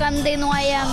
Logan dainuoja.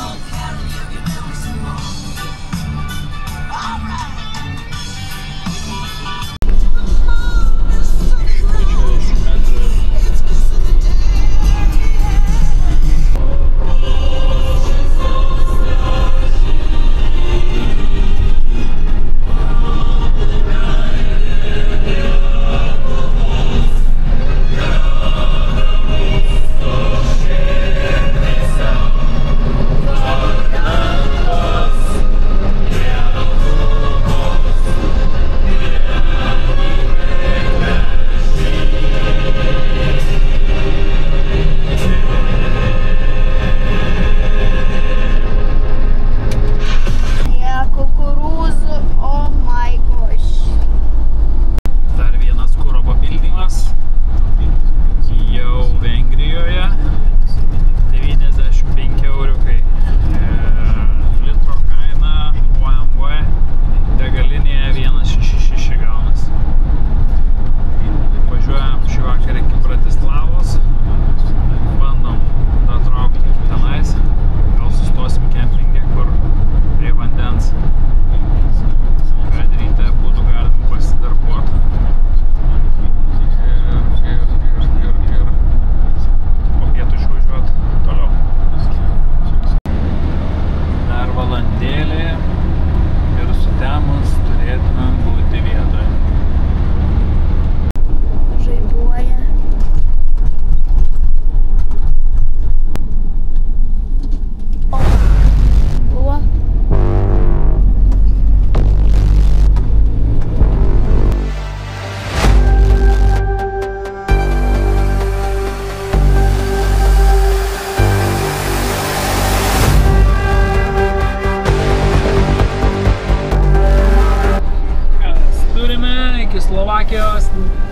Slovakijos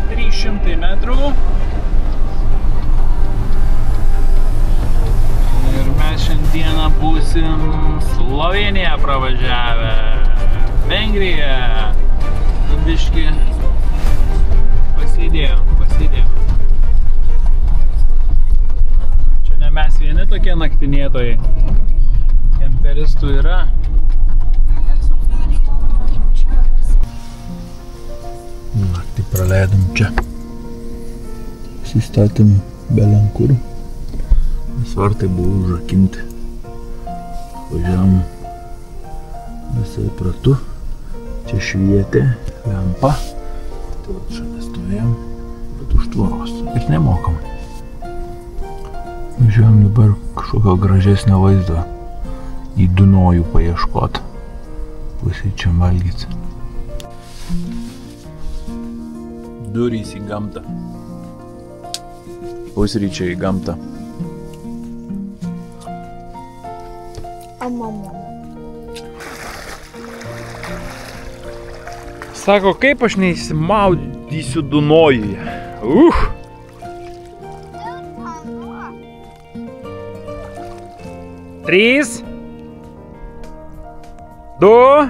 300 metrų. Ir mes šiandieną būsim Slovėniją pravažiavę. Vengriją. Biškį pasėdėjom. Čia ne mes vieni tokie naktinėtojai. Kemperistų yra. Naktį praleidom čia. Pasistatėm belenkur. Svartai buvo užrakinti. Važiavom visai pratu. Čia švietė lempa. Tai vat šalia stovėjom, bet už tvoros. Ir nemokam. Važiavom dabar kažkokio gražesnio vaizdo į Dunojų paieškot. Pusryčiam valgyt. Durys į gamtą. Pusryčiai į gamtą. Sako, kaip aš neįsimaudysiu Dunojuje. Trys. 2.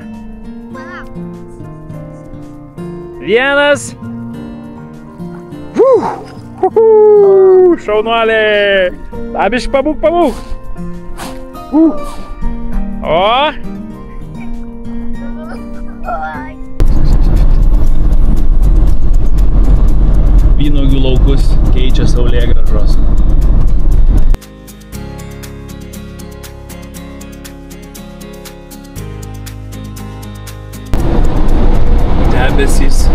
1. Šaunuolė! Abišk, pabūk! O! Vynuogių laukus keičia saulėgrąžos. Debesys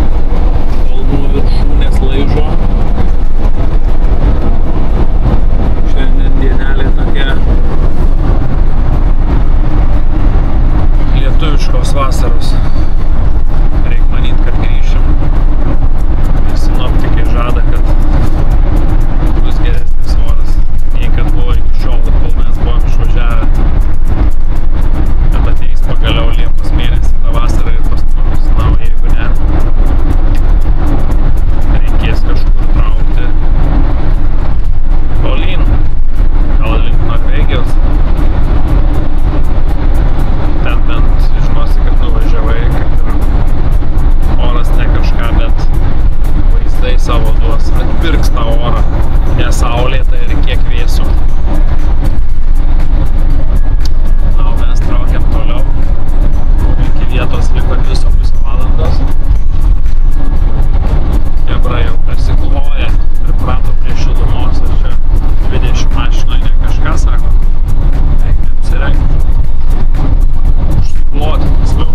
kalnų viršūnės laižo. Šiandien dienelė tokia lietuviškos vasaros. Reik manyt, kad grįšim. Ir sinoptikai žada, kad bus geresnis oras, nei kad buvo iki šiol, kol mes buvom išvažiavę. Kad ateis pagaliau Liepos mėnesį tą vasarą ir pas mus, na, o jeigu ne, reikės kažkur traukti tolyn, gal link Norvegijos. Ten bent žinosi, kad nuvažiavai, kad ir oras ne kažką, bet vaizdai savo duos, atpirks tą orą, nesaulėtą ir kiek vėsų. vietos liko 2,5 valandos. Jebra jau persikloja, priprato prie šilumos, ir čia 20 mašinoje ne kažką sako. Eik apsirengti. Užsikloti tiksliau.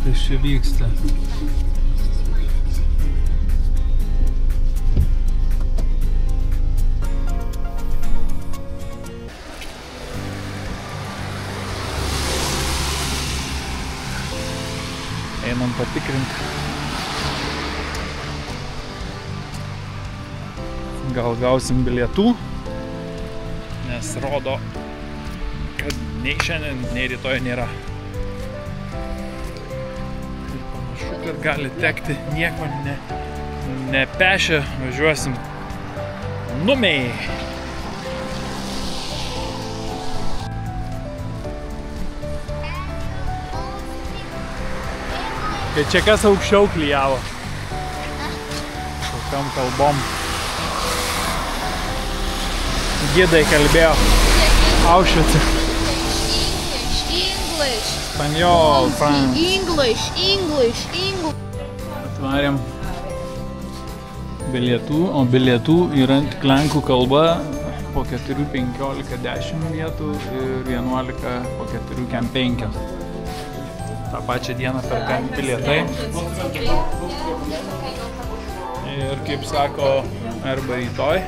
Kas čia vyksta? Einam patikrinti. Gal gausim bilietų, nes rodo, kad nei šiandien, nei rytoj nėra. Ir gali tekti nieko nepešę, važiuosim Numiai. Tai čia kas aukščiau klijavo? Kokiam kalbom? Gidai kalbėjo Aušvice. Spanjol, English. Atvarėm bilietų, o bilietų yra tik lenkų kalba po 4,15 vietų ir 11 po 4,5. tą pačią dieną perkami bilietai. Ir kaip sako, arba rytoj,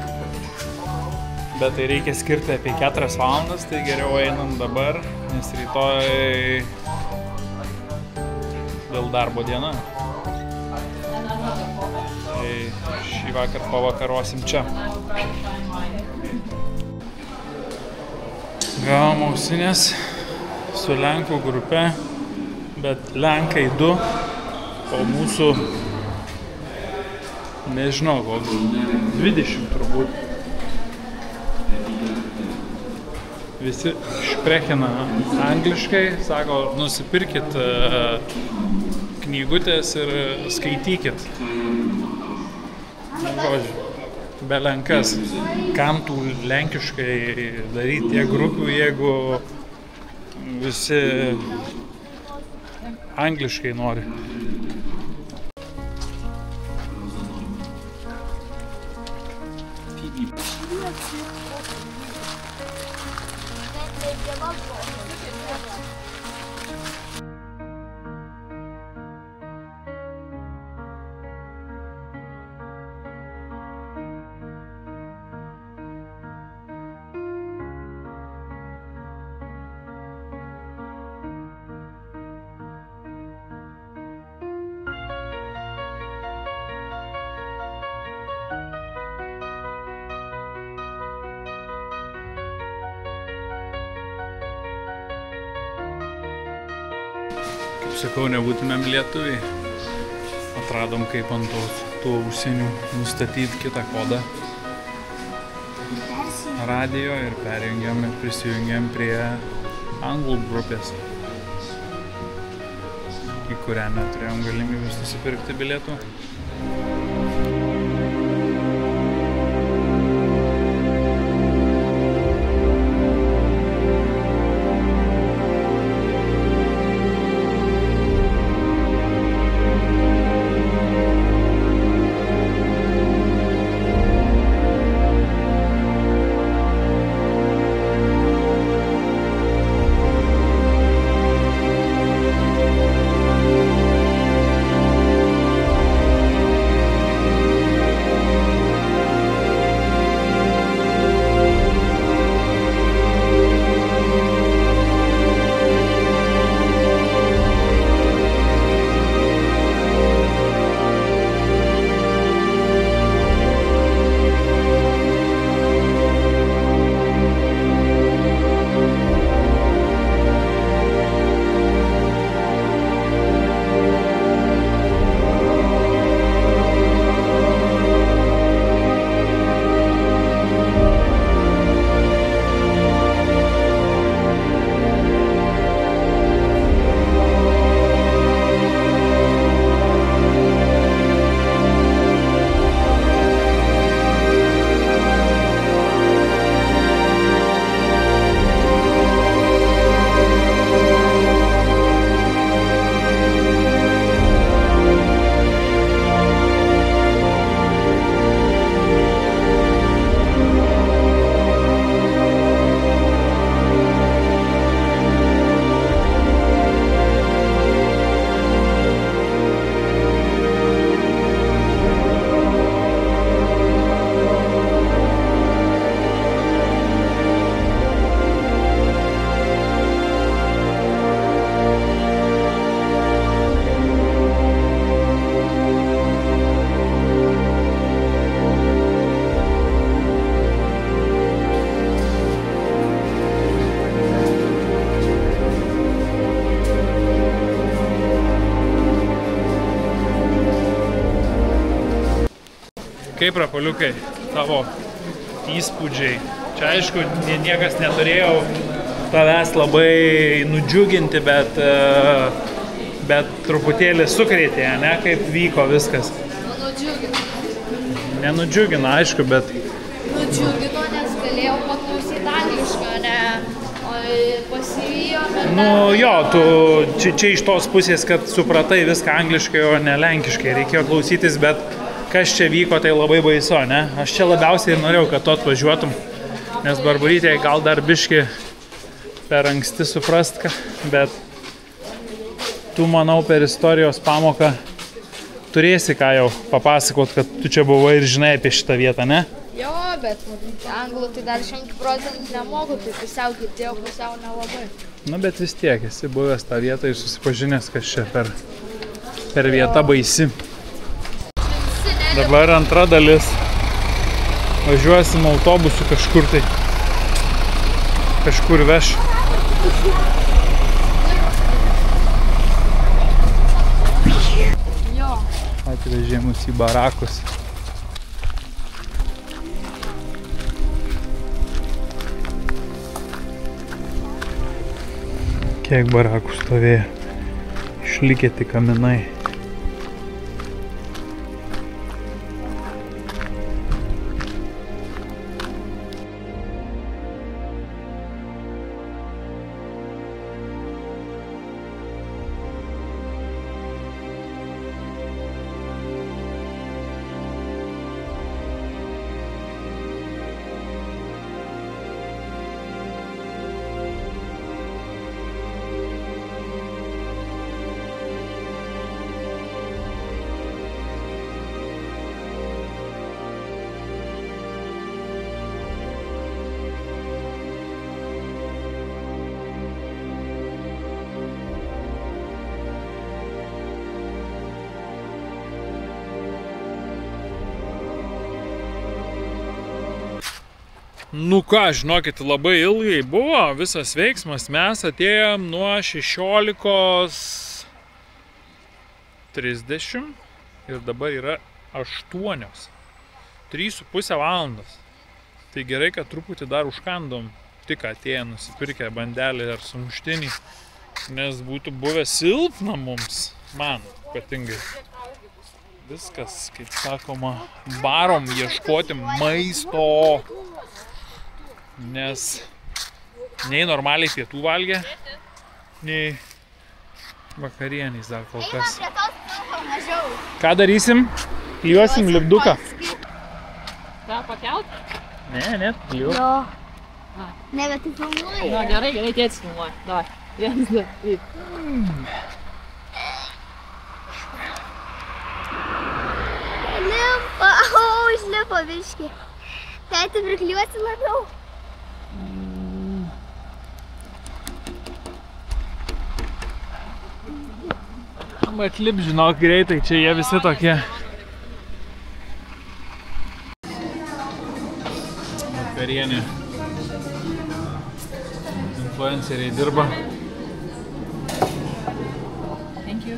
bet tai reikia skirti apie 4 valandas, tai geriau einam dabar, nes rytoj vėl darbo diena. Tai šį vakar pavakarosim čia. Gavom ausinės su Lenkų grupe, bet Lenkai 2, o mūsų, nežinau, 20 turbūt. Visi šprechina angliškai, sako, nusipirkit knygutės ir skaitykit. Belenkas, kam tų lenkiškai daryti tiek grupių, jeigu visi angliškai nori. Sakau, nebūtumėm lietuviai. Atradom, kaip ant tų ausinių nustatyti kitą kodą radijo ir perjungiam ir prisijungiam prie anglų grupės, į kurią neturėjom galimybės nusipirkti bilietų. kaip Rapoliukai, tavo įspūdžiai? Čia aišku, niekas neturėjo tavęs labai nudžiuginti, bet truputėlį sukrėtė, ne, kaip vyko viskas. Nudžiugino. Nenudžiugino, aišku, bet... Nudžiugino, nes galėjau paklausyti anglišką, ne, o pasivijo, bet... Nu jo, tu čia iš tos pusės, kad supratai viską angliškai, o ne lenkiškai, reikėjo klausytis, bet kas čia vyko, tai labai baisu, ne? Aš čia labiausiai ir norėjau, kad tu atvažiuotum, nes Barbarytė gal dar biški per anksti suprast, bet tu, manau, per istorijos pamoką turėsi ką jau papasakot, kad tu čia buvai ir žinai apie šitą vietą, ne? Jo, bet anglų tai dar 100% nemoku, tai pusiau girdėjau, pusiau nelabai. Nu, bet vis tiek, esi buvęs tą vietą ir susipažinęs, kas čia per vietą baisi. Dabar antra dalis. Važiuosim autobusu kažkur tai. Kažkur veš. Jo. Atvežė mus į barakus. Kiek barakų stovėjo. Išlikę tik kaminai. Nu ką, žinokit, labai ilgai buvo visas veiksmas. Mes atėjom nuo 16:30 ir dabar yra 8. 3,5 valandos. Tai gerai, kad truputį dar užkandom. Tik atėję nusipirkę bandelį ar sumuštinį, nes būtų buvę silpna mums, man ypatingai. Viskas, kaip sakoma, barom ieškoti maisto. Nes nei normaliai pietų valgė, nei vakarieniais dar kol kas. Ką darysim? Klijuosim lipduką. Ką, pakelt? Ne, klijuok. Jo. Ne, bet tai filmuoji. Na, gerai, tėtis filmuoja. Davai. 1, 2, 3. Limpa, užlipo biškį. Tėti priklijuosi labiau. Atlip, žinok, greitai, čia jie visi tokie. Vakarienė. Influenceriai dirba. Thank you.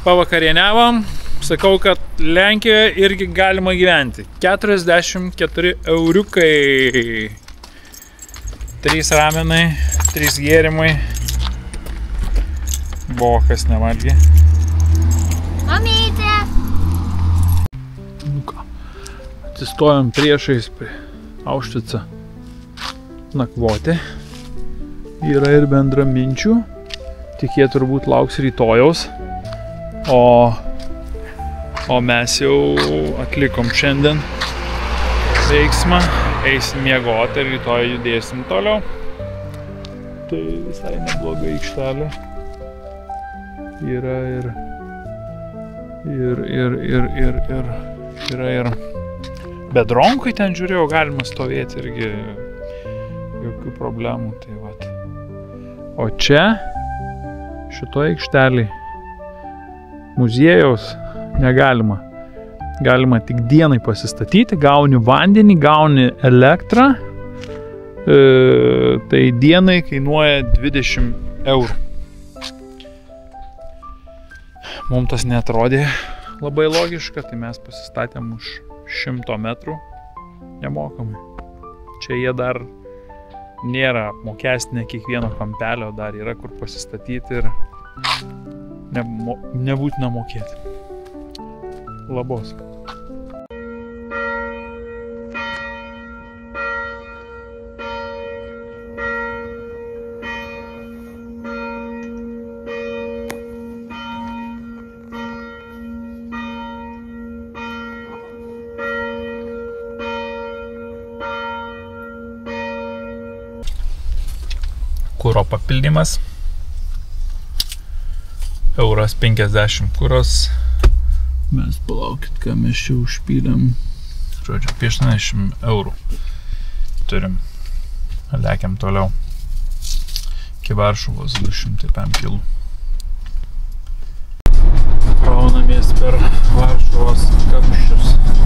Pavakarieniavom. Sakau, kad Lenkijoje irgi galima gyventi. 44 euriukai. 3 ramenai, 3 gėrimai. Buvo kas nevalgė. Mamytė! Nu ką, atsistojom priešais prie Aušvicą nakvoti. Yra ir bendraminčių, tik jie turbūt lauks rytojaus. O mes jau atlikom šiandien veiksmą, eisim miegoti ir rytoj judėsim toliau. Tai visai nebloga aikštelė. Yra ir bedronkui ten žiūrėjau, galima stovėti irgi, jokių problemų, tai vat. O čia, šitoje aikštelėje, muziejaus negalima. Galima tik dienai pasistatyti, gauni vandenį, gauni elektrą, tai dienai kainuoja 20 eurų. Mums tas neatrodė labai logiška, tai mes pasistatėm už 100 metrų nemokamai. Čia jie dar nėra apmokestinę kiekvieno kampelio, dar yra kur pasistatyti ir nebūtina mokėti. Labos. Kuro papildymas. Euras 50 kuros. Mes palaukit, ką mes čia užpylėm. Žodžiu, apie 80 eurų turim. Lekiam toliau. Iki Varšuvos 205 km. Kraunamės per Varšuvos kamščius.